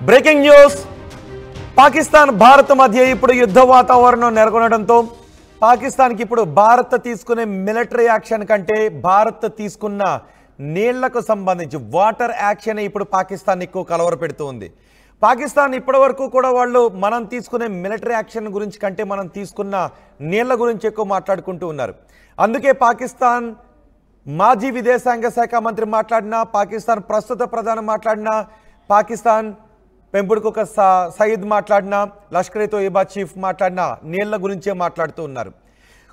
Breaking news Pakistan Bharat మధ్య ఇప్పుడు యుద్ధ వాతావరణం నెలకొనడంతో పాకిస్తాన్కి ఇప్పుడు భారత్ తీసుకునే మిలిటరీ యాక్షన్ కంటే భారత్ తీసుకున్న నీళ్లకు సంబంధించి వాటర్ యాక్షన్ ఇప్పుడు పాకిస్తాన్ ఎక్కువ కలవరపెడుతుంది. పాకిస్తాన్ ఇప్పటివరకు కూడా వాళ్ళు మనం తీసుకునే మిలిటరీ యాక్షన్ గురించి కంటే మనం తీసుకున్న నీళ్ల గురించి ఎక్కువ మాట్లాడుకుంటూ ఉన్నారు. అందుకే పాకిస్తాన్ మాజీ విదేశాంగ శాఖ మంత్రి మాట్లాడినా, పాకిస్తాన్ ప్రస్తుత ప్రధాని మాట్లాడినా, పాకిస్తాన్ పెంపుడుకొక సయీద్ మాట్లాడినా, లష్కర్ తోయిబా చీఫ్ మాట్లాడినా నీళ్ల గురించే మాట్లాడుతూ ఉన్నారు.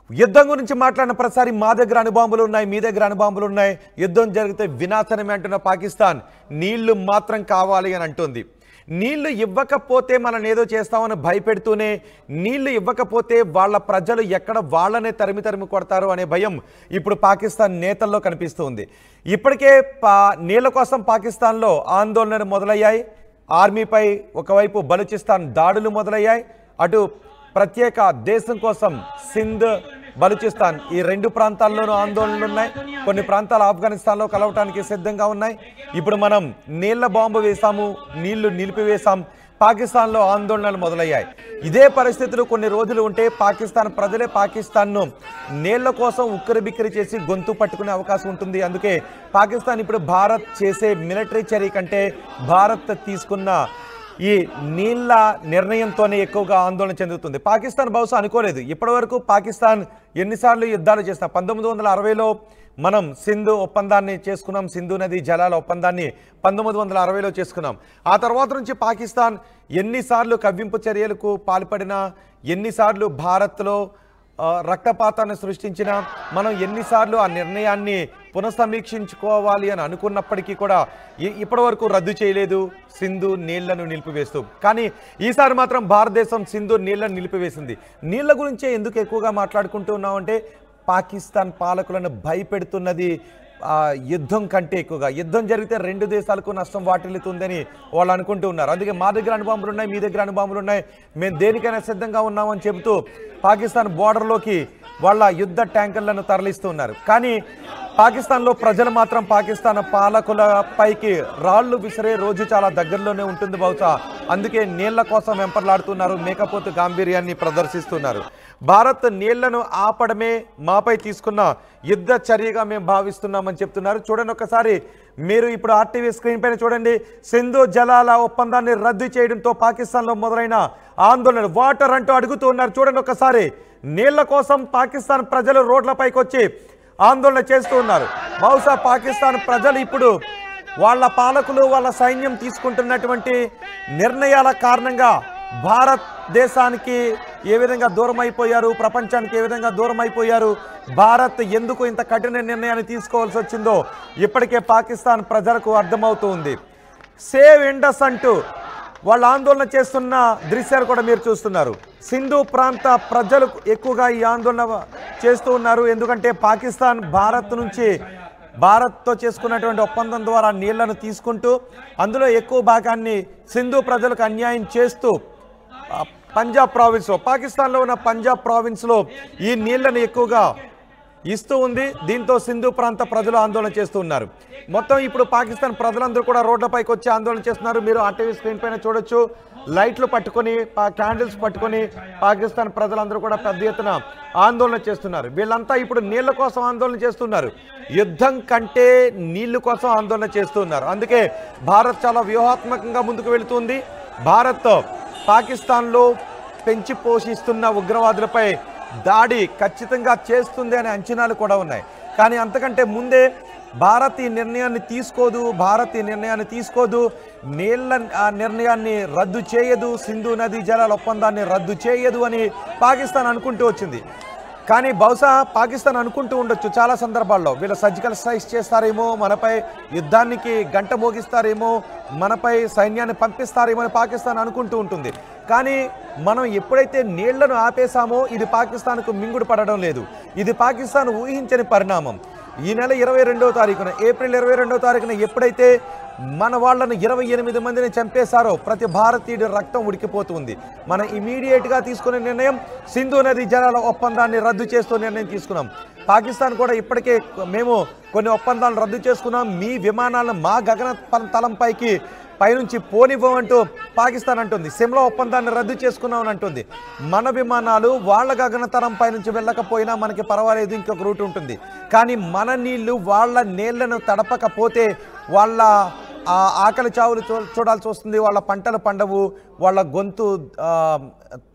యుద్ధం గురించి మాట్లాడిన ప్రతిసారి మా దగ్గర అణుబాంబులు ఉన్నాయి, మీ దగ్గర అణుబాంబులు ఉన్నాయి, యుద్ధం జరిగితే వినాశనమే అంటున్న పాకిస్తాన్ నీళ్లు మాత్రం కావాలి అని అంటుంది. నీళ్లు ఇవ్వకపోతే మనం ఏదో చేస్తామని భయపెడుతూనే నీళ్లు ఇవ్వకపోతే వాళ్ళ ప్రజలు ఎక్కడ వాళ్ళనే తరిమి కొడతారు అనే భయం ఇప్పుడు పాకిస్తాన్ నేతల్లో కనిపిస్తుంది. ఇప్పటికే నీళ్ల కోసం పాకిస్తాన్లో ఆందోళనలు మొదలయ్యాయి. ఆర్మీపై ఒకవైపు బలూచిస్తాన్ దాడులు మొదలయ్యాయి. అటు ప్రత్యేక దేశం కోసం సింధ్, బలూచిస్తాన్ ఈ రెండు ప్రాంతాల్లోనూ ఆందోళనలు ఉన్నాయి. కొన్ని ప్రాంతాలు ఆఫ్ఘనిస్తాన్లో కలవటానికి సిద్ధంగా ఉన్నాయి. ఇప్పుడు మనం నీళ్ల బాంబు వేసాము, నీళ్లు నిలిపివేశాం, పాకిస్తాన్లో ఆందోళనలు మొదలయ్యాయి. ఇదే పరిస్థితులు కొన్ని రోజులు ఉంటే పాకిస్తాన్ ప్రజలే పాకిస్తాన్ను నీళ్ల కోసం ఉక్కిరిబిక్కిరి చేసి గొంతు పట్టుకునే అవకాశం ఉంటుంది. అందుకే పాకిస్తాన్ ఇప్పుడు భారత్ చేసే మిలిటరీ చర్య కంటే భారత్ తీసుకున్న ఈ నీళ్ల నిర్ణయంతోనే ఎక్కువగా ఆందోళన చెందుతుంది. పాకిస్తాన్ బహుశా అనుకోలేదు. ఇప్పటివరకు పాకిస్తాన్ ఎన్నిసార్లు యుద్ధాలు చేసినా 1960లో మనం సింధు ఒప్పందాన్ని చేసుకున్నాం, సింధు నది జలాల ఒప్పందాన్ని 1960లో చేసుకున్నాం. ఆ తర్వాత నుంచి పాకిస్తాన్ ఎన్నిసార్లు కవ్వింపు చర్యలకు పాల్పడినా, ఎన్నిసార్లు భారత్లో రక్తపాతాన్ని సృష్టించినా, మనం ఎన్నిసార్లు ఆ నిర్ణయాన్ని పునఃసమీక్షించుకోవాలి అని అనుకున్నప్పటికీ కూడా ఇప్పటివరకు రద్దు చేయలేదు సింధు నీళ్లను నిలిపివేస్తూ. కానీ ఈసారి మాత్రం భారతదేశం సింధు నీళ్లను నిలిపివేసింది. నీళ్ల గురించే ఎందుకు ఎక్కువగా మాట్లాడుకుంటూ ఉన్నామంటే పాకిస్తాన్ పాలకులను భయపెడుతున్నది యుద్ధం కంటే ఎక్కువగా. యుద్ధం జరిగితే రెండు దేశాలకు నష్టం వాటిల్లుతుందని వాళ్ళు అనుకుంటూ ఉన్నారు. అందుకే మా దగ్గర అణుబాంబులు ఉన్నాయి, మీ దగ్గర అణుబాంబులు ఉన్నాయి, మేము దేనికైనా సిద్ధంగా ఉన్నామని చెబుతూ పాకిస్తాన్ బోర్డర్లోకి వాళ్ళ యుద్ధ ట్యాంకర్లను తరలిస్తున్నారు. కానీ పాకిస్తాన్లో ప్రజలు మాత్రం పాకిస్తాన్ పాలకుల పైకి రాళ్లు విసిరే రోజు చాలా దగ్గరలోనే ఉంటుంది బహుశా. అందుకే నీళ్ల కోసం వెంపర్లాడుతున్నారు, మేకపోతు గాంభీర్యాన్ని ప్రదర్శిస్తున్నారు. భారత్ నీళ్లను ఆపడమే మాపై తీసుకున్న యుద్ధ చర్యగా మేము భావిస్తున్నామని చెప్తున్నారు. చూడండి ఒకసారి, మీరు ఇప్పుడు ఆర్టీవీ స్క్రీన్ పైన చూడండి. సింధు జలాల ఒప్పందాన్ని రద్దు చేయడంతో పాకిస్తాన్లో మొదలైన ఆందోళన, వాటర్ అంటూ అడుగుతూ ఉన్నారు. చూడండి ఒకసారి, నీళ్ల కోసం పాకిస్తాన్ ప్రజలు రోడ్లపైకి వచ్చి ఆందోళన చేస్తూ ఉన్నారు. బహుశా పాకిస్తాన్ ప్రజలు ఇప్పుడు వాళ్ళ పాలకులు, వాళ్ళ సైన్యం తీసుకుంటున్నటువంటి నిర్ణయాల కారణంగా భారతదేశానికి ఏ విధంగా దూరం అయిపోయారు, ప్రపంచానికి ఏ విధంగా దూరం అయిపోయారు, భారత్ ఎందుకు ఇంత కఠిన నిర్ణయాన్ని తీసుకోవాల్సి వచ్చిందో ఇప్పటికే పాకిస్తాన్ ప్రజలకు అర్థమవుతుంది. సేవ్ ఇండస్ అంటూ వాళ్ళు ఆందోళన చేస్తున్న దృశ్యాలు కూడా మీరు చూస్తున్నారు. సింధు ప్రాంత ప్రజలు ఎక్కువగా ఈ ఆందోళన చేస్తూ ఉన్నారు. ఎందుకంటే పాకిస్తాన్ భారత్తో చేసుకున్నటువంటి ఒప్పందం ద్వారా నీళ్లను తీసుకుంటూ అందులో ఎక్కువ భాగాన్ని సింధు ప్రజలకు అన్యాయం చేస్తూ పంజాబ్ ప్రావిన్స్లో, పాకిస్తాన్లో ఉన్న పంజాబ్ ప్రావిన్స్లో ఈ నీళ్లను ఎక్కువగా ఇస్తూ ఉంది. దీంతో సింధు ప్రాంత ప్రజలు ఆందోళన చేస్తూ ఉన్నారు. మొత్తం ఇప్పుడు పాకిస్తాన్ ప్రజలందరూ కూడా రోడ్లపైకి వచ్చి ఆందోళన చేస్తున్నారు. మీరు ఆర్టీవీ స్క్రీన్ పైన చూడొచ్చు. లైట్లు పట్టుకొని, క్యాండిల్స్ పట్టుకొని పాకిస్తాన్ ప్రజలందరూ కూడా పెద్ద ఎత్తున ఆందోళన చేస్తున్నారు. వీళ్ళంతా ఇప్పుడు నీళ్ల కోసం ఆందోళన చేస్తున్నారు, యుద్ధం కంటే నీళ్ల కోసం ఆందోళన చేస్తున్నారు. అందుకే భారత్ చాలా వ్యూహాత్మకంగా ముందుకు వెళుతుంది. భారత్ పాకిస్తాన్లో పెంచి పోషిస్తున్న ఉగ్రవాదులపై దాడి ఖచ్చితంగా చేస్తుంది అనే అంచనాలు కూడా ఉన్నాయి. కానీ అంతకంటే ముందే భారత్ ఈ నిర్ణయాన్ని తీసుకోదు, నీళ్ల నిర్ణయాన్ని రద్దు చేయదు, సింధు నదీ జలాల ఒప్పందాన్ని రద్దు చేయదు అని పాకిస్తాన్ అనుకుంటూ వచ్చింది. కానీ బహుశా పాకిస్తాన్ అనుకుంటూ ఉండొచ్చు చాలా సందర్భాల్లో, వీళ్ళు సర్జికల్ స్ట్రైక్స్ చేస్తారేమో, మనపై యుద్ధానికి గంట మోగిస్తారేమో, మనపై సైన్యాన్ని పంపిస్తారేమో అని పాకిస్తాన్ అనుకుంటూ ఉంటుంది. కానీ మనం ఎప్పుడైతే నీళ్లను ఆపేశామో ఇది పాకిస్తాన్కు మింగుడు పడడం లేదు. ఇది పాకిస్తాన్ ఊహించని పరిణామం. ఈ నెల 22వ తారీఖున, ఏప్రిల్ 22వ తారీఖున ఎప్పుడైతే మన వాళ్ళను 28 మందిని చంపేశారో ప్రతి భారతీయుడి రక్తం ఉడికిపోతుంది. మనం ఇమీడియట్గా తీసుకునే నిర్ణయం సింధు నది జలాల ఒప్పందాన్ని రద్దు చేస్తూ నిర్ణయం తీసుకున్నాం. పాకిస్తాన్ కూడా ఇప్పటికే మేము కొన్ని ఒప్పందాలను రద్దు చేసుకున్నాం, మీ విమానాలను మా గగన తలంపైకి పైనుంచి పోనివ్వమంటూ పాకిస్తాన్ అంటుంది. సిమ్లా ఒప్పందాన్ని రద్దు చేసుకున్నామని అంటుంది. మన విమానాలు వాళ్ళ గగనతరం పైనుంచి వెళ్ళకపోయినా మనకి పర్వాలేదు, ఇంకొక రూట్ ఉంటుంది. కానీ మన నీళ్లు వాళ్ళ నీళ్లను తడపకపోతే వాళ్ళ ఆకలి చావులు చూడాల్సి వస్తుంది, వాళ్ళ పంటలు పండవు, వాళ్ళ గొంతు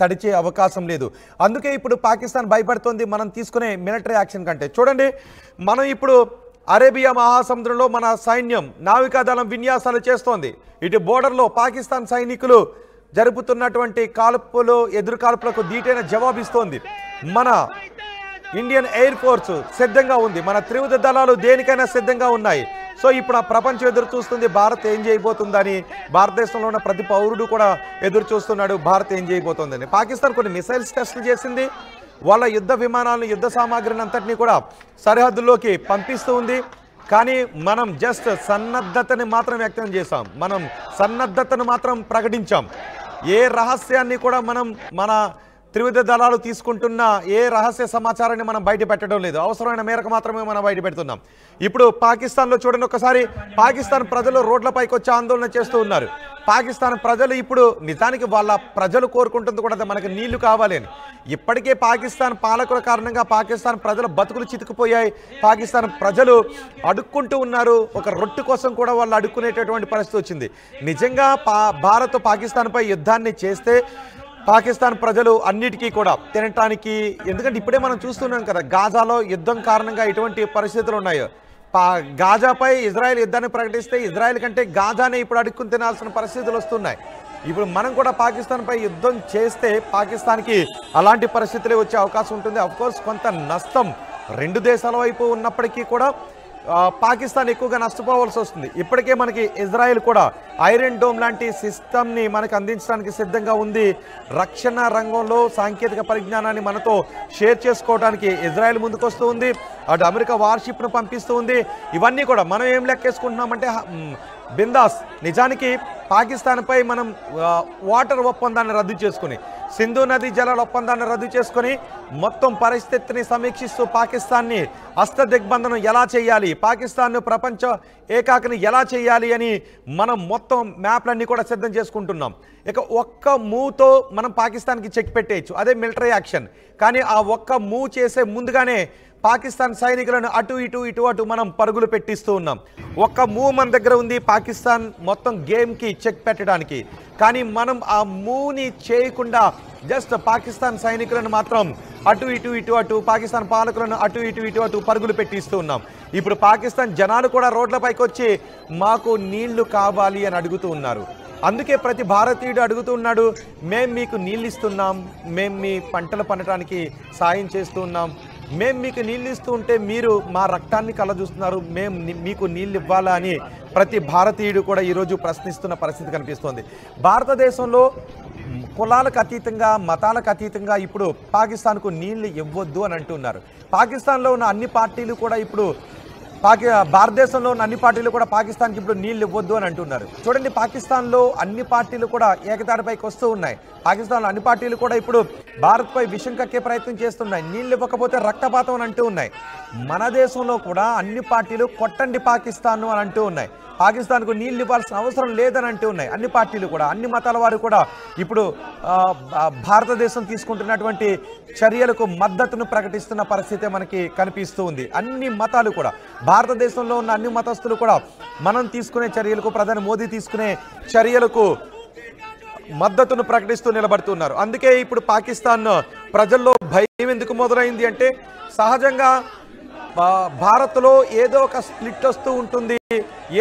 తడిచే అవకాశం లేదు. అందుకే ఇప్పుడు పాకిస్తాన్ భయపడుతోంది మనం తీసుకునే మిలిటరీ యాక్షన్ కంటే. చూడండి, మనం ఇప్పుడు అరేబియా మహాసముద్రంలో మన సైన్యం నావికాదళం విన్యాసాలు చేస్తోంది. ఇటు బోర్డర్లో పాకిస్తాన్ సైనికులు జరుపుతున్నటువంటి ఎదురు కాల్పులకు ధీటైన జవాబిస్తోంది. మన ఇండియన్ ఎయిర్ ఫోర్స్ సిద్ధంగా ఉంది. మన త్రివిధ దళాలు దేనికైనా సిద్ధంగా ఉన్నాయి. సో ఇప్పుడు ప్రపంచం ఎదురు చూస్తుంది భారత్ ఏం చేయబోతుందని. భారతదేశంలో ఉన్న ప్రతి పౌరుడు కూడా ఎదురు చూస్తున్నాడు భారత్ ఏం చేయబోతుందని. పాకిస్తాన్ కొన్ని మిసైల్స్ టెస్టులు చేసింది. వాళ్ళ యుద్ధ విమానాలను, యుద్ధ సామాగ్రిని అంతటినీ కూడా సరిహద్దుల్లోకి పంపిస్తూ ఉంది. కానీ మనం జస్ట్ సన్నద్ధతని మాత్రం వ్యక్తం చేశాం, మనం సన్నద్ధతను మాత్రం ప్రకటించాం. ఏ రహస్యాన్ని కూడా మన త్రివిధ దళాలు తీసుకుంటున్న ఏ రహస్య సమాచారాన్ని మనం బయట పెట్టడం లేదు. అవసరమైన మేరకు మాత్రమే మనం బయట పెడుతున్నాం. ఇప్పుడు పాకిస్తాన్లో చూడండి ఒకసారి, పాకిస్తాన్ ప్రజలు రోడ్లపైకి వచ్చి ఆందోళన చేస్తూ ఉన్నారు. పాకిస్తాన్ ప్రజలు ఇప్పుడు నిజానికి వాళ్ళ ప్రజలు కోరుకుంటుంది కూడా మనకు నీళ్లు కావాలి అని. ఇప్పటికే పాకిస్తాన్ పాలకుల కారణంగా పాకిస్తాన్ ప్రజల బతుకులు చితికిపోయాయి. పాకిస్తాన్ ప్రజలు అడుక్కుంటూ ఉన్నారు. ఒక రొట్టె కోసం కూడా వాళ్ళు అడుక్కునేటటువంటి పరిస్థితి వచ్చింది. నిజంగా భారత్ పాకిస్తాన్పై యుద్ధాన్ని చేస్తే పాకిస్తాన్ ప్రజలు అన్నిటికీ కూడా తినటానికి, ఎందుకంటే ఇప్పుడే మనం చూస్తున్నాం కదా గాజాలో యుద్ధం కారణంగా ఎటువంటి పరిస్థితులు ఉన్నాయో. గాజాపై ఇజ్రాయెల్ యుద్ధాన్ని ప్రకటిస్తే ఇజ్రాయెల్ కంటే గాజానే ఇప్పుడు అడుక్కుని తినాల్సిన పరిస్థితులు వస్తున్నాయి. ఇప్పుడు మనం కూడా పాకిస్తాన్పై యుద్ధం చేస్తే పాకిస్తాన్కి అలాంటి పరిస్థితులే వచ్చే అవకాశం ఉంటుంది. అఫ్కోర్స్ కొంత నష్టం రెండు దేశాల వైపు ఉన్నప్పటికీ కూడా పాకిస్తాన్ ఎక్కువగా నష్టపోవాల్సి వస్తుంది. ఇప్పటికే మనకి ఇజ్రాయెల్ కూడా ఐరన్ డోమ్ లాంటి సిస్టమ్ని మనకు అందించడానికి సిద్ధంగా ఉంది. రక్షణ రంగంలో సాంకేతిక పరిజ్ఞానాన్ని మనతో షేర్ చేసుకోవడానికి ఇజ్రాయెల్ ముందుకు వస్తూ ఉంది. అటు అమెరికా వార్షిప్ను పంపిస్తూ ఉంది. ఇవన్నీ కూడా మనం ఏం లెక్కేసుకుంటున్నామంటే బిందాస్. నిజానికి పాకిస్తాన్పై మనం వాటర్ ఒప్పందాన్ని రద్దు చేసుకుని, సింధు నదీ జలాల ఒప్పందాన్ని రద్దు చేసుకొని మొత్తం పరిస్థితిని సమీక్షిస్తూ పాకిస్తాన్ని హస్తదిగ్బంధనం ఎలా చేయాలి, పాకిస్తాన్ను ప్రపంచ ఏకాకిని ఎలా చేయాలి అని మనం మొత్తం మ్యాప్లన్నీ కూడా సిద్ధం చేసుకుంటున్నాం. ఇక ఒక్క మూవ్తో మనం పాకిస్తాన్కి చెక్ పెట్టేయచ్చు, అదే మిలిటరీ యాక్షన్. కానీ ఆ ఒక్క మూవ్ చేసే ముందుగానే పాకిస్తాన్ సైనికులను అటు మనం పరుగులు పెట్టిస్తూ ఉన్నాం. ఒక్క మూవ్ మన దగ్గర ఉంది పాకిస్తాన్ మొత్తం గేమ్కి చెక్ పెట్టడానికి. కానీ మనం ఆ మూవ్ని చేయకుండా జస్ట్ పాకిస్తాన్ సైనికులను మాత్రం అటు పాకిస్తాన్ పాలకులను అటు పరుగులు పెట్టిస్తూ ఉన్నాం. ఇప్పుడు పాకిస్తాన్ జనాలు కూడా రోడ్లపైకి వచ్చి మాకు నీళ్లు కావాలి అని అడుగుతూ ఉన్నారు. అందుకే ప్రతి భారతీయుడు అడుగుతూ ఉన్నాడు, మేము మీకు నీళ్ళు ఇస్తున్నాం, మేము మీ పంటలు పండటానికి సాయం చేస్తూ ఉన్నాం, మేము మీకు నీళ్ళు ఇస్తూ ఉంటే మీరు మా రక్తాన్ని కలజూస్తున్నారు, మేము మీకు నీళ్ళు ఇవ్వాలా అని ప్రతి భారతీయుడు కూడా ఈరోజు ప్రశ్నిస్తున్న పరిస్థితి కనిపిస్తోంది. భారతదేశంలో కులాలకు అతీతంగా, మతాలకు అతీతంగా ఇప్పుడు పాకిస్తాన్కు నీళ్లు ఇవ్వద్దు అని అంటున్నారు. పాకిస్తాన్లో ఉన్న అన్ని పార్టీలు కూడా ఇప్పుడు భారతదేశంలో ఉన్న అన్ని పార్టీలు కూడా పాకిస్తాన్కి ఇప్పుడు నీళ్ళు ఇవ్వద్దు అని అంటున్నారు. చూడండి, పాకిస్తాన్లో అన్ని పార్టీలు కూడా ఏకతాటిపైకి వస్తూ ఉన్నాయి. పాకిస్తాన్లో అన్ని పార్టీలు కూడా ఇప్పుడు భారత్పై విషం కక్కే ప్రయత్నం చేస్తున్నాయి. నీళ్ళు ఇవ్వకపోతే రక్తపాతం అని అంటూ ఉన్నాయి. మన దేశంలో కూడా అన్ని పార్టీలు కొట్టండి పాకిస్తాన్ అని అంటూ ఉన్నాయి. పాకిస్తాన్కు నీళ్ళు ఇవ్వాల్సిన అవసరం లేదని అంటూ ఉన్నాయి. అన్ని పార్టీలు కూడా, అన్ని మతాల వారు కూడా ఇప్పుడు భారతదేశం తీసుకుంటున్నటువంటి చర్యలకు మద్దతును ప్రకటిస్తున్న పరిస్థితి మనకి కనిపిస్తూ ఉంది. అన్ని మతాలు కూడా, భారతదేశంలో ఉన్న అన్ని మతస్థులు కూడా మనం తీసుకునే చర్యలకు, ప్రధాని మోదీ తీసుకునే చర్యలకు మద్దతును ప్రకటిస్తూ నిలబడుతున్నారు. అందుకే ఇప్పుడు పాకిస్తాన్ ప్రజల్లో భయం ఎందుకు మొదలైంది అంటే, సహజంగా భారత్లో ఏదో ఒక స్ప్లిట్ వస్తూ ఉంటుంది.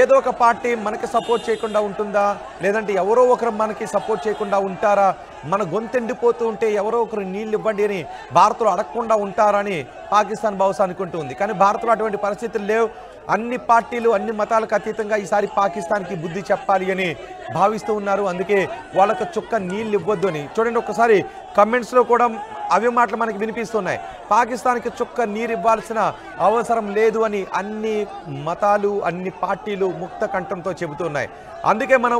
ఏదో ఒక పార్టీ మనకి సపోర్ట్ చేయకుండా ఉంటుందా, లేదంటే ఎవరో ఒకరు మనకి సపోర్ట్ చేయకుండా ఉంటారా, మన గొంతెండిపోతూ ఉంటే ఎవరో ఒకరు నీళ్ళు ఇవ్వండి అని భారత్లో అడగకుండా ఉంటారని పాకిస్తాన్ బహుశా అనుకుంటూ ఉంది. కానీ భారత్లో అటువంటి పరిస్థితులు లేవు. అన్ని పార్టీలు, అన్ని మతాలకు అతీతంగా ఈసారి పాకిస్తాన్కి బుద్ధి చెప్పాలి అని భావిస్తూ ఉన్నారు. అందుకే వాళ్ళకు చుక్క నీళ్ళు ఇవ్వద్దు అని. చూడండి, ఒక్కసారి కమెంట్స్లో కూడా అవే మాటలు మనకి వినిపిస్తున్నాయి. పాకిస్తాన్కి చుక్క నీరు ఇవ్వాల్సిన అవసరం లేదు అని అన్ని మతాలు, అన్ని పార్టీలు ముక్త కంఠంతో చెబుతున్నాయి. అందుకే మనం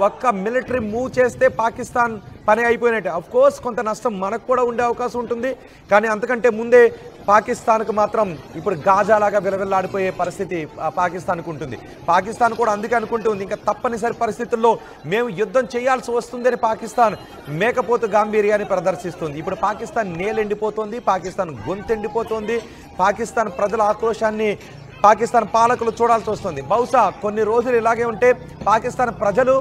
ఒక్క మిలిటరీ మూవ్ చేస్తే పాకిస్తాన్ పని అయిపోయినట్టే. అఫ్ కోర్స్ కొంత నష్టం మనకు కూడా ఉండే అవకాశం ఉంటుంది, కానీ అంతకంటే ముందే పాకిస్తాన్కు మాత్రం ఇప్పుడు గాజాలాగా విలవిల్లాడిపోయే పరిస్థితి పాకిస్తాన్కు ఉంటుంది. పాకిస్తాన్ కూడా అందుకే అనుకుంటుంది ఇంకా తప్పనిసరి పరిస్థితుల్లో మేము యుద్ధం చేయాల్సి వస్తుందని పాకిస్తాన్ మేకపోతు గాంభీర్యాన్ని ప్రదర్శిస్తుంది. ఇప్పుడు పాకిస్తాన్ నేలెండిపోతుంది, పాకిస్తాన్ గొంతెండిపోతుంది, పాకిస్తాన్ ప్రజల ఆక్రోశాన్ని పాకిస్తాన్ పాలకులు చూడాల్సి వస్తుంది. బహుశా కొన్ని రోజులు ఇలాగే ఉంటే పాకిస్తాన్ ప్రజలు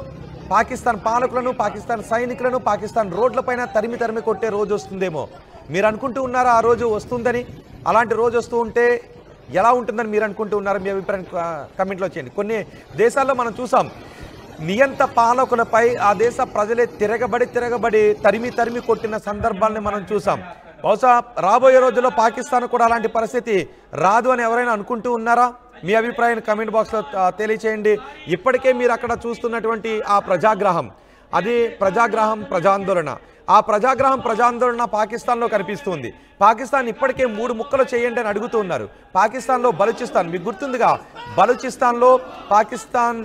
పాకిస్తాన్ పాలకులను, పాకిస్తాన్ సైనికులను పాకిస్తాన్ రోడ్లపైన తరిమి కొట్టే రోజు వస్తుందేమో. మీరు అనుకుంటూ ఉన్నారా ఆ రోజు వస్తుందని? అలాంటి రోజు వస్తూ ఉంటే ఎలా ఉంటుందని మీరు అనుకుంటూ ఉన్నారా? మీ అభిప్రాయం కమెంట్లో చేయండి. కొన్ని దేశాల్లో మనం చూసాం, నియంత పాలకులపై ఆ దేశ ప్రజలే తిరగబడి తరిమి కొట్టిన సందర్భాన్ని మనం చూసాం. బహుశా రాబోయే రోజుల్లో పాకిస్తాన్ కూడా అలాంటి పరిస్థితి రాదు అని ఎవరైనా అనుకుంటూ ఉన్నారా? మీ అభిప్రాయాన్ని కమెంట్ బాక్స్లో తెలియచేయండి. ఇప్పటికే మీరు అక్కడ చూస్తున్నటువంటి ఆ ప్రజాగ్రహం, అది ప్రజాందోళన, ఆ ప్రజాందోళన పాకిస్తాన్లో కనిపిస్తుంది. పాకిస్తాన్ ఇప్పటికే 3 ముక్కలు చేయండి అని అడుగుతూ ఉన్నారు. పాకిస్తాన్లో బలూచిస్తాన్, మీకు గుర్తుందిగా, బలూచిస్తాన్లో పాకిస్తాన్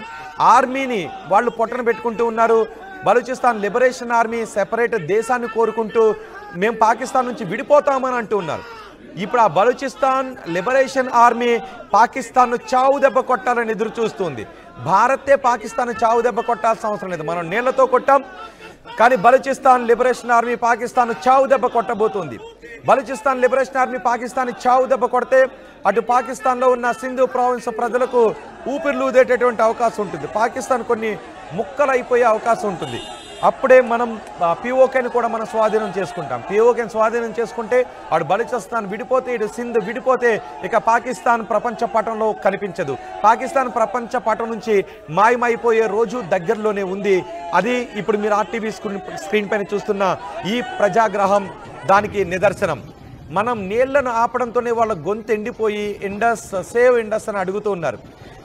ఆర్మీని వాళ్ళు పొట్టన పెట్టుకుంటూ ఉన్నారు. బలూచిస్తాన్ లిబరేషన్ ఆర్మీ సెపరేట్ దేశాన్ని కోరుకుంటూ మేము పాకిస్తాన్ నుంచి విడిపోతామని అంటూ ఉన్నారు. ఇప్పుడు ఆ బలూచిస్తాన్ లిబరేషన్ ఆర్మీ పాకిస్తాన్ను చావు దెబ్బ కొట్టాలని ఎదురు చూస్తుంది. భారతే పాకిస్తాన్ చావు దెబ్బ కొట్టాల్సిన అవసరం లేదు, మనం నీళ్లతో కొట్టాం. కానీ బలూచిస్తాన్ లిబరేషన్ ఆర్మీ పాకిస్తాన్ చావు దెబ్బ కొట్టబోతుంది. బలూచిస్తాన్ లిబరేషన్ ఆర్మీ పాకిస్తాన్ చావు దెబ్బ కొడితే అటు పాకిస్తాన్లో ఉన్న సింధు ప్రావిన్స్ ప్రజలకు ఊపిరిలూదేటటువంటి అవకాశం ఉంటుంది. పాకిస్తాన్ కొన్ని ముక్కలు అయిపోయే అవకాశం ఉంటుంది. అప్పుడే మనం పిఓకేని కూడా మనం స్వాధీనం చేసుకుంటాం. పిఓకేని స్వాధీనం చేసుకుంటే అటు బలూచిస్తాన్ విడిపోతే, ఇటు సింధ్ విడిపోతే ఇక పాకిస్తాన్ ప్రపంచ పటంలో కనిపించదు. పాకిస్తాన్ ప్రపంచ పటం నుంచి మాయమైపోయే రోజు దగ్గరలోనే ఉంది. అది ఇప్పుడు మీరు ఆర్టీవీ స్క్రీన్ పైన చూస్తున్న ఈ ప్రజాగ్రహం దానికి నిదర్శనం. మనం నీళ్లను ఆపడంతోనే వాళ్ళ గొంతు ఎండిపోయి సేవ్ ఇండస్ అని అడుగుతూ ఉన్నారు.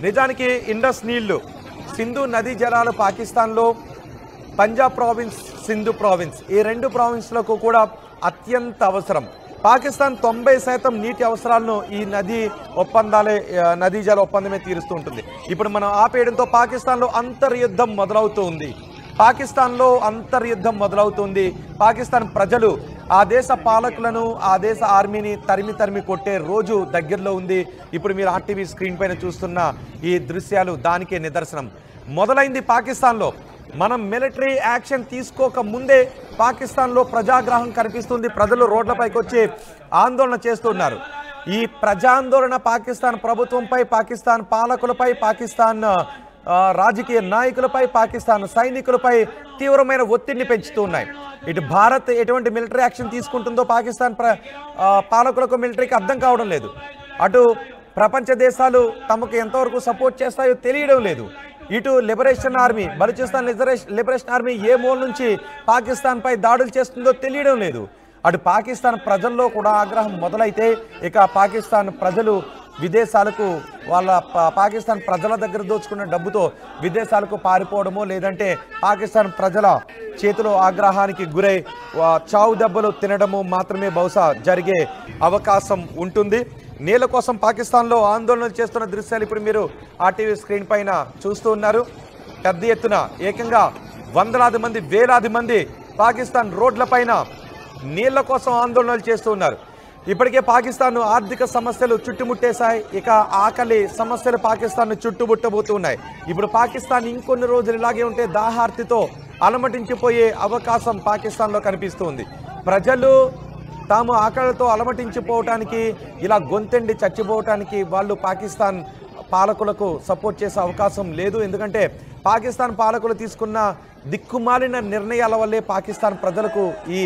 నిజానికి ఇండస్ నీళ్లు, సింధు నదీ జలాలు పాకిస్తాన్లో, పంజాబ్ ప్రావిన్స్, సింధు ప్రావిన్స్, ఈ 2 ప్రావిన్స్లకు కూడా అత్యంత అవసరం. పాకిస్తాన్ 90% నీటి అవసరాలను ఈ నదీ జల ఒప్పందమే తీరుస్తూ ఉంటుంది. ఇప్పుడు మనం ఆపేయడంతో పాకిస్తాన్లో అంతర్యుద్ధం మొదలవుతుంది. పాకిస్తాన్ ప్రజలు ఆ దేశ పాలకులను, ఆ దేశ ఆర్మీని తరిమి కొట్టే రోజు దగ్గరలో ఉంది. ఇప్పుడు మీరు ఆర్టీవీ స్క్రీన్ పైన చూస్తున్న ఈ దృశ్యాలు దానికే నిదర్శనం. మొదలైంది పాకిస్తాన్లో. మనం మిలిటరీ యాక్షన్ తీసుకోక ముందే పాకిస్తాన్లో ప్రజాగ్రహం కనిపిస్తుంది. ప్రజలు రోడ్లపైకి వచ్చి ఆందోళన చేస్తున్నారు. ఈ ప్రజాందోళన పాకిస్తాన్ ప్రభుత్వంపై, పాకిస్తాన్ పాలకులపై, పాకిస్తాన్ రాజకీయ నాయకులపై, పాకిస్తాన్ సైనికులపై తీవ్రమైన ఒత్తిడిని పెంచుతూ ఉన్నాయి. ఇటు భారత్ ఎటువంటి మిలిటరీ యాక్షన్ తీసుకుంటుందో పాకిస్తాన్ పాలకులకు, మిలిటరీకి అర్థం కావడం లేదు. అటు ప్రపంచ దేశాలు తమకు ఎంతవరకు సపోర్ట్ చేస్తాయో తెలియడం లేదు. ఇటు liberation army, Balochistan liberation army ఏ మూల నుంచి పాకిస్తాన్పై దాడులు చేస్తుందో తెలియడం లేదు. అటు పాకిస్తాన్ ప్రజల్లో కూడా ఆగ్రహం మొదలైతే ఇక పాకిస్తాన్ ప్రజలు విదేశాలకు, వాళ్ళ పాకిస్తాన్ ప్రజల దగ్గర దోచుకున్న డబ్బుతో విదేశాలకు పారిపోవడమో, లేదంటే పాకిస్తాన్ ప్రజల చేతిలో ఆగ్రహానికి గురై చావు దెబ్బలు తినడము మాత్రమే బహుశా జరిగే అవకాశం ఉంటుంది. నీళ్ల కోసం పాకిస్తాన్లో ఆందోళనలు చేస్తున్న దృశ్యాలు ఇప్పుడు మీరు ఆర్టీవీ స్క్రీన్ పైన చూస్తూ ఉన్నారు. పెద్ద ఎత్తున ఏకంగా వందలాది మంది, వేలాది మంది పాకిస్తాన్ రోడ్లపైన నీళ్ల కోసం ఆందోళనలు చేస్తూ ఉన్నారు. ఇప్పటికే పాకిస్తాన్ ఆర్థిక సమస్యలు చుట్టుముట్టేశాయి. ఇక ఆకలి సమస్యలు పాకిస్తాన్ను చుట్టుముట్టబోతూ ఉన్నాయి. ఇప్పుడు పాకిస్తాన్ ఇంకొన్ని రోజులు ఇలాగే ఉంటే దాహార్తితో అలమటించిపోయే అవకాశం పాకిస్తాన్లో కనిపిస్తుంది. ప్రజలు తాము ఆకలితో అలమటించిపోవటానికి, ఇలా గొంతెండి చచ్చిపోవటానికి వాళ్ళు పాకిస్తాన్ పాలకులకు సపోర్ట్ చేసే అవకాశం లేదు. ఎందుకంటే పాకిస్తాన్ పాలకులు తీసుకున్న దిక్కుమాలిన నిర్ణయాల వల్లే పాకిస్తాన్ ప్రజలకు ఈ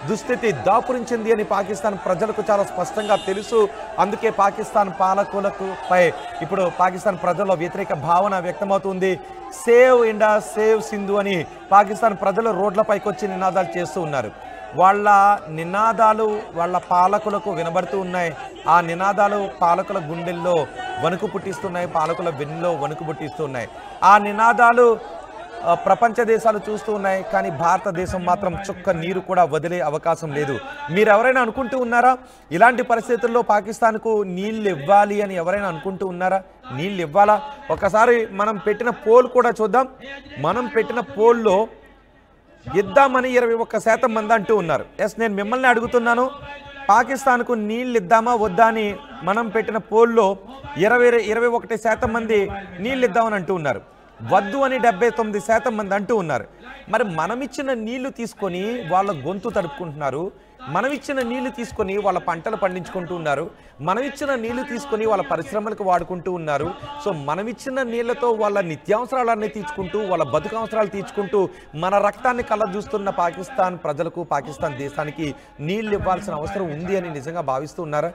దుస్థితి దాపురించింది అని పాకిస్తాన్ ప్రజలకు చాలా స్పష్టంగా తెలుసు. అందుకే పాకిస్తాన్ పాలకులకు పై ఇప్పుడు పాకిస్తాన్ ప్రజల్లో వ్యతిరేక భావన వ్యక్తమవుతుంది. సేవ్ ఇండియా, సేవ్ సింధు అని పాకిస్తాన్ ప్రజలు రోడ్లపైకి వచ్చి నినాదాలు చేస్తూ ఉన్నారు. వాళ్ళ నినాదాలు వాళ్ళ పాలకులకు వినబడుతూ ఉన్నాయి. ఆ నినాదాలు పాలకుల గుండెల్లో వణుకు పుట్టిస్తున్నాయి, పాలకుల వెన్నులో వణుకు పుట్టిస్తున్నాయి. ఆ నినాదాలు ప్రపంచ దేశాలు చూస్తూ ఉన్నాయి. కానీ భారతదేశం మాత్రం చుక్క నీరు కూడా వదిలే అవకాశం లేదు. మీరు ఎవరైనా అనుకుంటూ ఉన్నారా ఇలాంటి పరిస్థితుల్లో పాకిస్తాన్కు నీళ్ళు ఇవ్వాలి అని? ఎవరైనా అనుకుంటూ ఉన్నారా నీళ్ళు ఇవ్వాలా? ఒకసారి మనం పెట్టిన పోల్ కూడా చూద్దాం. మనం పెట్టిన పోల్లో ఇద్దామని 21% మంది అంటూ ఉన్నారు. ఎస్, నేను మిమ్మల్ని అడుగుతున్నాను, పాకిస్తాన్కు నీళ్ళు ఇద్దామా వద్దా అని మనం పెట్టిన పోల్లో 21% మంది నీళ్ళు ఇద్దామని అంటూ ఉన్నారు. వద్దు అని 79% మంది అంటూ ఉన్నారు. మరి మనమిచ్చిన నీళ్లు తీసుకొని వాళ్ళ గొంతు తడుపుకుంటున్నారు, మనమిచ్చిన నీళ్లు తీసుకొని వాళ్ళ పంటలు పండించుకుంటూ ఉన్నారు, మనమిచ్చిన నీళ్లు తీసుకొని వాళ్ళ పరిశ్రమలకు వాడుకుంటూ ఉన్నారు. సో మనమిచ్చిన నీళ్లతో వాళ్ళ నిత్యావసరాలన్నీ తీర్చుకుంటూ, వాళ్ళ బతుకు అవసరాలు తీర్చుకుంటూ, మన రక్తాన్ని కళ్ళ చూస్తున్న పాకిస్తాన్ ప్రజలకు, పాకిస్తాన్ దేశానికి నీళ్ళు ఇవ్వాల్సిన అవసరం ఉంది అని నిజంగా భావిస్తూ ఉన్నారా?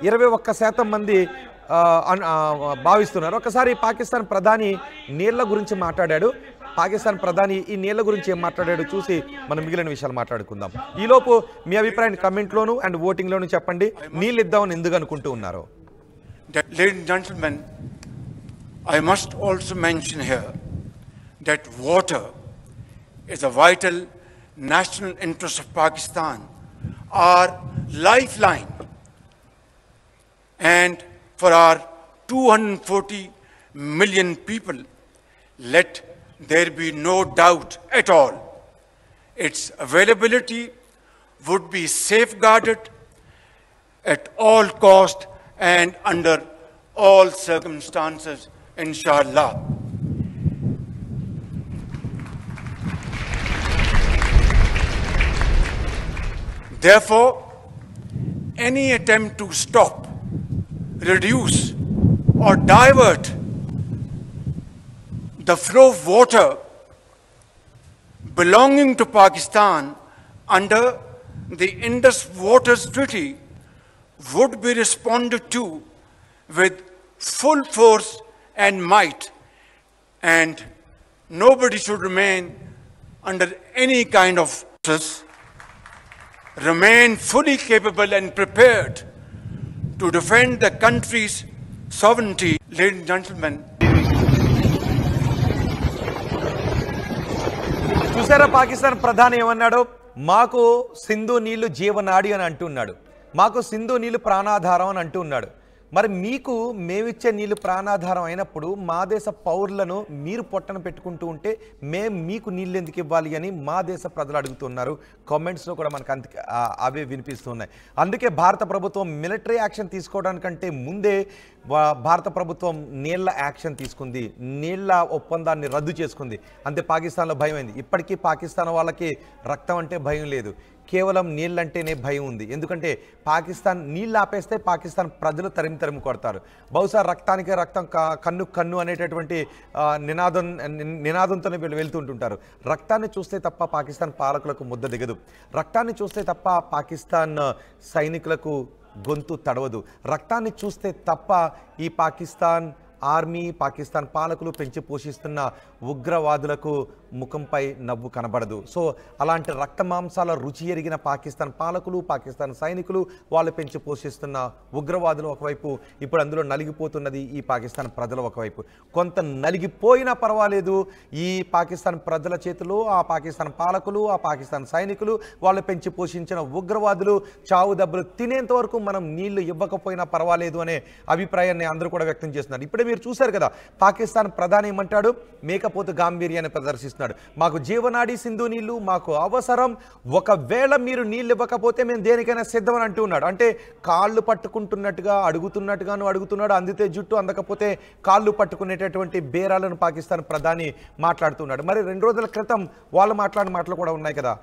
21% మంది భావిస్తున్నారు. ఒకసారి పాకిస్తాన్ ప్రధాని నీళ్ల గురించి మాట్లాడాడు. పాకిస్తాన్ ప్రధాని ఈ నీళ్ల గురించి ఏం మాట్లాడాడో చూసి మనం మిగిలిన విషయాలు మాట్లాడుకుందాం. ఈలోపు మీ అభిప్రాయాన్ని కమెంట్లోను అండ్ ఓటింగ్లోను చెప్పండి. నీళ్ళు ఇద్దామని ఎందుకు అనుకుంటూ ఉన్నారు? Ladies and gentlemen, I must also mention here that water is a vital national interest of Pakistan, our lifeline. And for our 240 million people, let there be no doubt at all, its availability would be safeguarded at all cost and under all circumstances, inshallah. Therefore, any attempt to stop, reduce or divert the flow of water belonging to Pakistan under the Indus Waters Treaty would be responded to with full force and might, and nobody should remain under any kind of stress. Remain fully capable and prepared to defend the country's sovereignty. Ladies and gentlemen, చూసారా పాకిస్తాన్ ప్రధాని ఏమన్నాడు? మాకు సింధు నీళ్లు జీవనాడి అని అంటున్నాడు, మాకు సింధు నీళ్లు ప్రాణాధారం అని అంటున్నాడు. మరి మీకు మేమిచ్చే నీళ్లు ప్రాణాధారం అయినప్పుడు మా దేశ పౌరులను మీరు పొట్టన పెట్టుకుంటూ ఉంటే మేము మీకు నీళ్ళు ఎందుకు ఇవ్వాలి అని మా దేశ ప్రజలు అడుగుతున్నారు. కామెంట్స్లో కూడా మనకు అవే వినిపిస్తున్నాయి. అందుకే భారత ప్రభుత్వం మిలిటరీ యాక్షన్ తీసుకోవడానికంటే ముందే భారత ప్రభుత్వం నీళ్ల యాక్షన్ తీసుకుంది, నీళ్ల ఒప్పందాన్ని రద్దు చేసుకుంది. అంతే పాకిస్తాన్లో భయం అయింది. ఇప్పటికీ పాకిస్తాన్ వాళ్ళకి రక్తం అంటే భయం లేదు, కేవలం నీళ్ళంటేనే భయం ఉంది. ఎందుకంటే పాకిస్తాన్ నీళ్ళు ఆపేస్తే పాకిస్తాన్ ప్రజలు తరిమి కొడతారు. బహుశా రక్తానికే రక్తం, కన్ను కన్ను అనేటటువంటి నినాదంతోనే వీళ్ళు వెళ్తుంటుంటారు. రక్తాన్ని చూస్తే తప్ప పాకిస్తాన్ పాలకులకు ముద్ద దిగదు, రక్తాన్ని చూస్తే తప్ప పాకిస్తాన్ సైనికులకు గొంతు తడవదు, రక్తాన్ని చూస్తే తప్ప ఈ పాకిస్తాన్ ఆర్మీ, పాకిస్తాన్ పాలకులు పెంచి పోషిస్తున్న ఉగ్రవాదులకు ముఖంపై నవ్వు కనబడదు. సో అలాంటి రక్త మాంసాల రుచి ఎరిగిన పాకిస్తాన్ పాలకులు, పాకిస్తాన్ సైనికులు, వాళ్ళు పెంచి పోషిస్తున్న ఉగ్రవాదులు ఒకవైపు, ఇప్పుడు అందులో నలిగిపోతున్నది ఈ పాకిస్తాన్ ప్రజలు ఒకవైపు. కొంత నలిగిపోయినా పర్వాలేదు, ఈ పాకిస్తాన్ ప్రజల చేతిలో ఆ పాకిస్తాన్ పాలకులు, ఆ పాకిస్తాన్ సైనికులు, వాళ్ళు పెంచి పోషించిన ఉగ్రవాదులు చావు దెబ్బలు తినేంత వరకు మనం నీళ్లు ఇవ్వకపోయినా పర్వాలేదు అనే అభిప్రాయాన్ని అందరూ కూడా వ్యక్తం చేస్తున్నారు. ఇప్పుడే మీరు చూశారు కదా, పాకిస్తాన్ ప్రధాని ఏమంటాడు? మేకపోతు గాంభీర్యాన్ని ప్రదర్శిస్తున్నాడు. మాకు జీవనాడి సింధు నీళ్లు మాకు అవసరం, ఒకవేళ మీరు నీళ్ళు ఇవ్వకపోతే మేము దేనికైనా సిద్ధమని అంటూ ఉన్నాడు. అంటే కాళ్ళు పట్టుకుంటున్నట్టుగా అడుగుతున్నాడు, అందితే జుట్టు, అందకపోతే కాళ్ళు పట్టుకునేటటువంటి బేరాలను పాకిస్తాన్ ప్రధాని మాట్లాడుతున్నాడు. మరి 2 రోజుల క్రితం వాళ్ళు మాట్లాడిన మాటలు కూడా ఉన్నాయి కదా,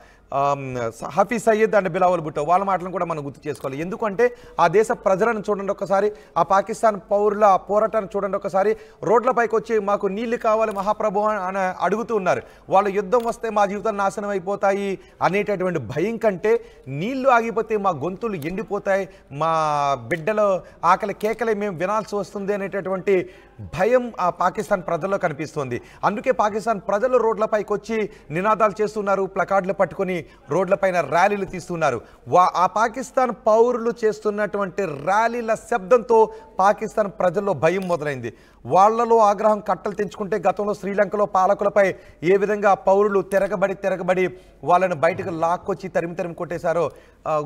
హఫీజ్ సయ్యద్ అండ్ బిలావల్ భుట్టో వాళ్ళ మాటలను కూడా మనం గుర్తు చేసుకోవాలి. ఎందుకంటే ఆ దేశ ప్రజలను చూడండి ఒకసారి, ఆ పాకిస్తాన్ పౌరుల పోరాటాన్ని చూడండి ఒకసారి. రోడ్లపైకి వచ్చి మాకు నీళ్లు కావాలి మహాప్రభు అని అడుగుతూ ఉన్నారు. వాళ్ళు యుద్ధం వస్తే మా జీవితం నాశనం అయిపోతాయి అనేటటువంటి భయం కంటే, నీళ్లు ఆగిపోతే మా గొంతులు ఎండిపోతాయి, మా బిడ్డల ఆకలి కేకలే మేము వినాల్సి వస్తుంది అనేటటువంటి భయం ఆ పాకిస్తాన్ ప్రజల్లో కనిపిస్తుంది. అందుకే పాకిస్తాన్ ప్రజలు రోడ్లపైకి వచ్చి నినాదాలు చేస్తున్నారు, ప్లకార్డులు పట్టుకొని రోడ్లపైన ర్యాలీలు తీస్తున్నారు. ఆ పాకిస్తాన్ పౌరులు చేస్తున్నటువంటి ర్యాలీల శబ్దంతో పాకిస్తాన్ ప్రజల్లో భయం మొదలైంది. వాళ్లలో ఆగ్రహం కట్టలు తెంచుకుంటే గతంలో శ్రీలంకలో పాలకులపై ఏ విధంగా పౌరులు తిరగబడి వాళ్ళని బయటకు లాక్కొచ్చి తరిమి కొట్టేశారో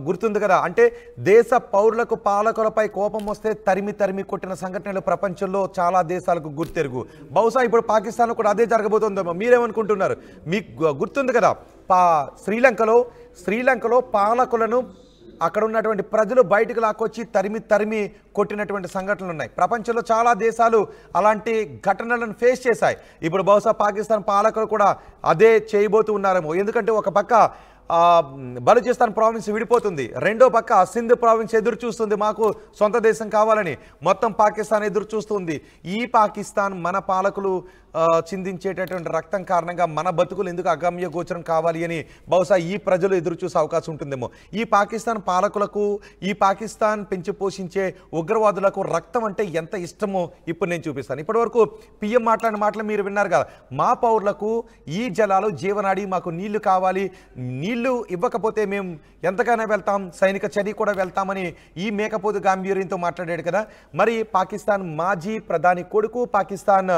గుర్తుంది కదా. అంటే దేశ పౌరులకు పాలకులపై కోపం వస్తే తరిమి కొట్టిన సంఘటనలు ప్రపంచంలో చాలా చాలా దేశాలకు గుర్తెరుగు. బహుశా ఇప్పుడు పాకిస్తాన్లో కూడా అదే జరగబోతుందేమో. మీరేమనుకుంటున్నారు? మీకు గుర్తుంది కదా, శ్రీలంకలో పాలకులను అక్కడ ఉన్నటువంటి ప్రజలు బయటకు లాక్కొచ్చి తరిమి కొట్టినటువంటి సంఘటనలు ఉన్నాయి. ప్రపంచంలో చాలా దేశాలు అలాంటి ఘటనలను ఫేస్ చేశాయి. ఇప్పుడు బహుశా పాకిస్తాన్ పాలకులు కూడా అదే చేయబోతూ ఉన్నారేమో. ఎందుకంటే ఒక పక్క బలూచిస్తాన్ ప్రావిన్స్ విడిపోతుంది, రెండో పక్క సింధ్ ప్రావిన్స్ ఎదురు చూస్తుంది మాకు సొంత దేశం కావాలని. మొత్తం పాకిస్తాన్ ఎదురు చూస్తుంది. ఈ పాకిస్తాన్ మన పాలకులు చిందించేటటువంటి రక్తం కారణంగా మన బతుకులు ఎందుకు అగమ్య గోచరం కావాలి అని బహుశా ఈ ప్రజలు ఎదురు చూసే అవకాశం ఉంటుందేమో. ఈ పాకిస్తాన్ పాలకులకు, ఈ పాకిస్తాన్ పెంచి పోషించే ఉగ్రవాదులకు రక్తం అంటే ఎంత ఇష్టమో ఇప్పుడు నేను చూపిస్తాను. ఇప్పటివరకు పిఎం మాట్లాడిన మాటలు మీరు విన్నారు కదా. మా పౌరులకు ఈ జలాలు జీవనాడి, మాకు నీళ్లు కావాలి, నీళ్లు ఇవ్వకపోతే మేము ఎంతగానో వెళ్తాం, సైనిక చర్య కూడా వెళ్తామని ఈ మేకపోతు గాంభీర్యంతో మాట్లాడాడు కదా. మరి పాకిస్తాన్ మాజీ ప్రధాని కొడుకు, పాకిస్తాన్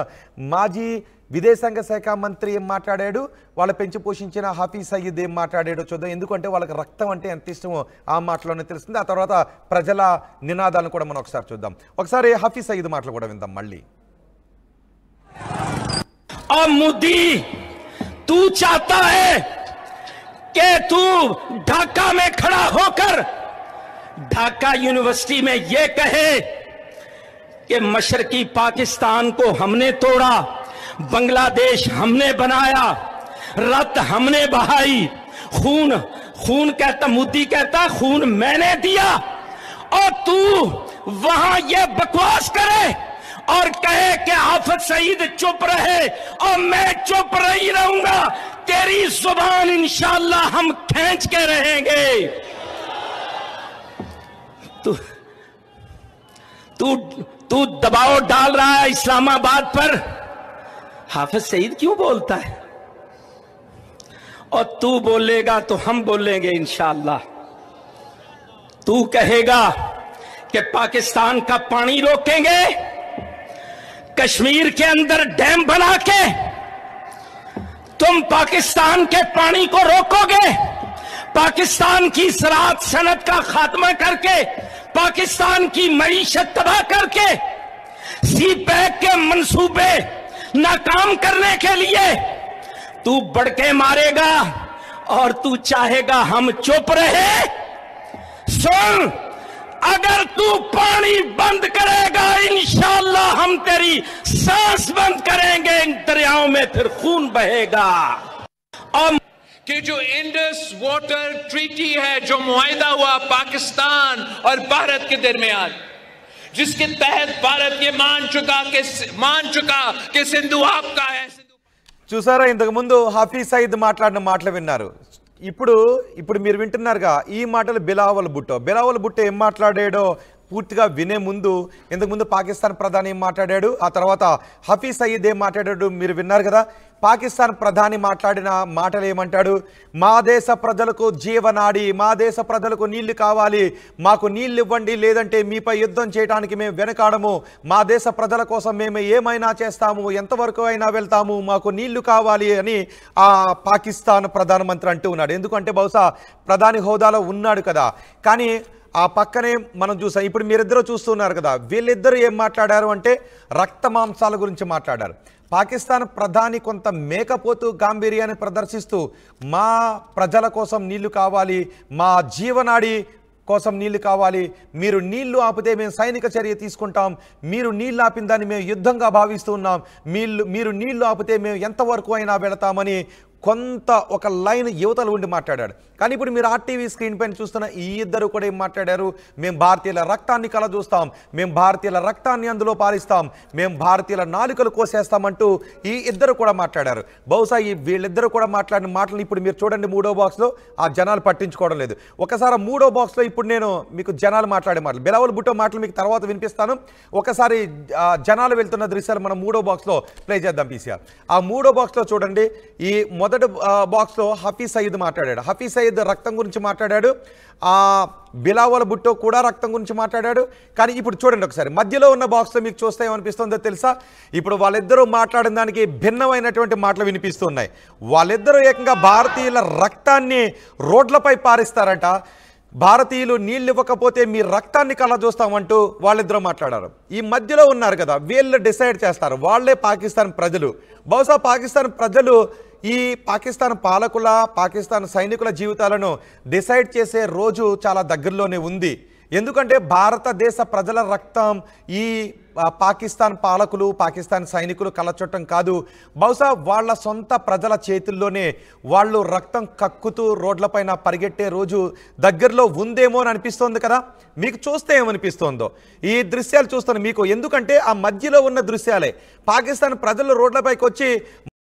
మాజీ విదేశాంగ శాఖ మంత్రి ఏం మాట్లాడాడు, వాళ్ళ పెంచి పోషించిన హఫీజ్ సయీద్ ఏం మాట్లాడాడో చూద్దాం. ఎందుకంటే వాళ్ళకి రక్తం అంటే ఎంత ఇష్టమో ఆ మాటలోనే తెలుస్తుంది. ఆ తర్వాత ప్రజల నినాదాలను కూడా మనం ఒకసారి చూద్దాం. ఒకసారి హఫీజ్ సయీద్ మాటలు కూడా విందాం మళ్ళీ. मोदी तू चाहता है कि तू ढाका में खड़ा होकर ढाका यूनिवर्सिटी में यह कहे कि मशरकी पाकिस्तान को हमने तोड़ा, बांग्लादेश हमने बनाया, रत हमने बहाई, खून कहता, मोदी कहता खून मैंने दिया, और तू वहां यह बकवास करे और कहे कि हाफिज सईद चुप रहे और मैं चुप नहीं रहूंगा। तेरी जुबान इंशाअल्लाह हम खींच के रहेंगे। तू दबाव डाल रहा है इस्लामाबाद पर। हाफिज सईद क्यों बोलता है? और तू बोलेगा तो हम बोलेंगे इंशाअल्लाह। तू कहेगा कि पाकिस्तान का पानी रोकेंगे, कश्मीर के अंदर डैम बना के तुम पाकिस्तान के पानी को रोकोगे, पाकिस्तान की ज़राअत सनत का खात्मा करके, पाकिस्तान की मईशत तबाह करके, सी पैक के मंसूबे नाकाम करने के लिए तू बड़के मारेगा और तू चाहेगा हम चुप रहे। सुन, अगर तू पानी बंद करेगा इंशाअल्लाह हम तेरी सांस बंद करेंगे, इन दरियाओं में फिर खून बहेगा। और कि जो इंडस वाटर ट्रीटी है, जो मुआहिदा हुआ पाकिस्तान और भारत के दरमियान, जिसके तहत भारत ये मान चुका कि सिंधु आपका है। చూసారా, ఇంతకు ముందు హఫీజ్ సయీద్ మాట్లాడిన మాటలు విన్నారు. ఇప్పుడు మీరు వింటున్నారుగా ఈ మాటలు బిలావల్ భుట్టో ఏం మాట్లాడాడో పూర్తిగా వినే ముందు, ఇంతకుముందు పాకిస్తాన్ ప్రధాని ఏం మాట్లాడాడు, ఆ తర్వాత హఫీజ్ సయీద్ ఏం మాట్లాడాడు మీరు విన్నారు కదా. పాకిస్తాన్ ప్రధాని మాట్లాడిన మాటలు ఏమంటాడు? మా దేశ ప్రజలకు జీవనాడి, మా దేశ ప్రజలకు నీళ్లు కావాలి, మాకు నీళ్ళు ఇవ్వండి, లేదంటే మీపై యుద్ధం చేయడానికి మేము వెనకాడము, మా దేశ ప్రజల కోసం మేము ఏమైనా చేస్తాము, ఎంతవరకు అయినా వెళ్తాము, మాకు నీళ్లు కావాలి అని ఆ పాకిస్తాన్ ప్రధానమంత్రి అంటూ ఉన్నాడు. ఎందుకంటే బహుశా ప్రధాని హోదాలో ఉన్నాడు కదా. కానీ ఆ పక్కనే మనం చూసాం, ఇప్పుడు మీరిద్దరూ చూస్తున్నారు కదా, వీళ్ళిద్దరూ ఏం మాట్లాడారు అంటే రక్త మాంసాల గురించి మాట్లాడారు. పాకిస్తాన్ ప్రధాని కొంత మేకపోతు గాంభీర్యాన్ని ప్రదర్శిస్తూ మా ప్రజల కోసం నీళ్లు కావాలి, మా జీవనాడి కోసం నీళ్లు కావాలి, మీరు నీళ్లు ఆపితే మేము సైనిక చర్య తీసుకుంటాం, మీరు నీళ్లు ఆపిన దాన్ని మేము యుద్ధంగా భావిస్తున్నాం, మీరు నీళ్లు ఆపితే మేము ఎంతవరకు అయినా వెళతామని కొంత ఒక లైన్ యువతలు ఉండి మాట్లాడాడు. కానీ ఇప్పుడు మీరు ఆర్టీవీ స్క్రీన్ పైన చూస్తున్న ఈ ఇద్దరు కూడా ఏం మాట్లాడారు? మేము భారతీయుల రక్తాన్ని కల చూస్తాం, మేము భారతీయుల రక్తాన్ని అందులో పారిస్తాం, మేము భారతీయుల నాలుకలు కోసేస్తామంటూ ఈ ఇద్దరు కూడా మాట్లాడారు. బహుశా వీళ్ళిద్దరూ కూడా మాట్లాడిన మాటలు ఇప్పుడు మీరు చూడండి. మూడో బాక్స్లో ఆ జనాలు పట్టించుకోవడం లేదు. ఒకసారి మూడో బాక్స్లో ఇప్పుడు నేను మీకు జనాలు మాట్లాడే మాటలు, బిలావల్ భుట్టో మాటలు మీకు తర్వాత వినిపిస్తాను. ఒకసారి జనాలు వెళ్తున్న దృశ్యాలు మనం మూడో బాక్స్లో ప్లే చేద్దాం. పీసీఆర్ ఆ మూడో బాక్స్లో చూడండి. ఈ మొదటి బాక్స్లో హఫీజ్ సయీద్ మాట్లాడాడు. హఫీజ్ సయీద్ రక్తం గురించి మాట్లాడాడు, బిలావల్ భుట్టో కూడా రక్తం గురించి మాట్లాడాడు. కానీ ఇప్పుడు చూడండి ఒకసారి మధ్యలో ఉన్న బాక్స్లో మీకు చూస్తే ఏమనిపిస్తుందో తెలుసా? ఇప్పుడు వాళ్ళిద్దరూ మాట్లాడిన దానికి భిన్నమైనటువంటి మాటలు వినిపిస్తున్నాయి. వాళ్ళిద్దరూ ఏకంగా భారతీయుల రక్తాన్ని రోడ్లపై పారిస్తారట. భారతీయులు నీళ్ళు ఇవ్వకపోతే మీ రక్తాన్ని కళ్ళ చూస్తామంటూ వాళ్ళిద్దరూ మాట్లాడారు. ఈ మధ్యలో ఉన్నారు కదా, వీళ్ళు డిసైడ్ చేస్తారు. వాళ్ళే పాకిస్తాన్ ప్రజలు. బహుశా పాకిస్తాన్ ప్రజలు ఈ పాకిస్తాన్ పాలకుల, పాకిస్తాన్ సైనికుల జీవితాలను డిసైడ్ చేసే రోజు చాలా దగ్గరలోనే ఉంది. ఎందుకంటే భారతదేశ ప్రజల రక్తం ఈ పాకిస్తాన్ పాలకులు, పాకిస్తాన్ సైనికులు కళ్ళచొట్టం కాదు. బహుశా వాళ్ళ సొంత ప్రజల చేతుల్లోనే వాళ్ళు రక్తం కక్కుతూ రోడ్లపైన పరిగెట్టే రోజు దగ్గరలో ఉందేమో అని అనిపిస్తోంది కదా. మీకు చూస్తే ఏమనిపిస్తోందో ఈ దృశ్యాలు చూస్తాను మీకు, ఎందుకంటే ఆ మధ్యలో ఉన్న దృశ్యాలే. పాకిస్తాన్ ప్రజలు రోడ్లపైకి వచ్చి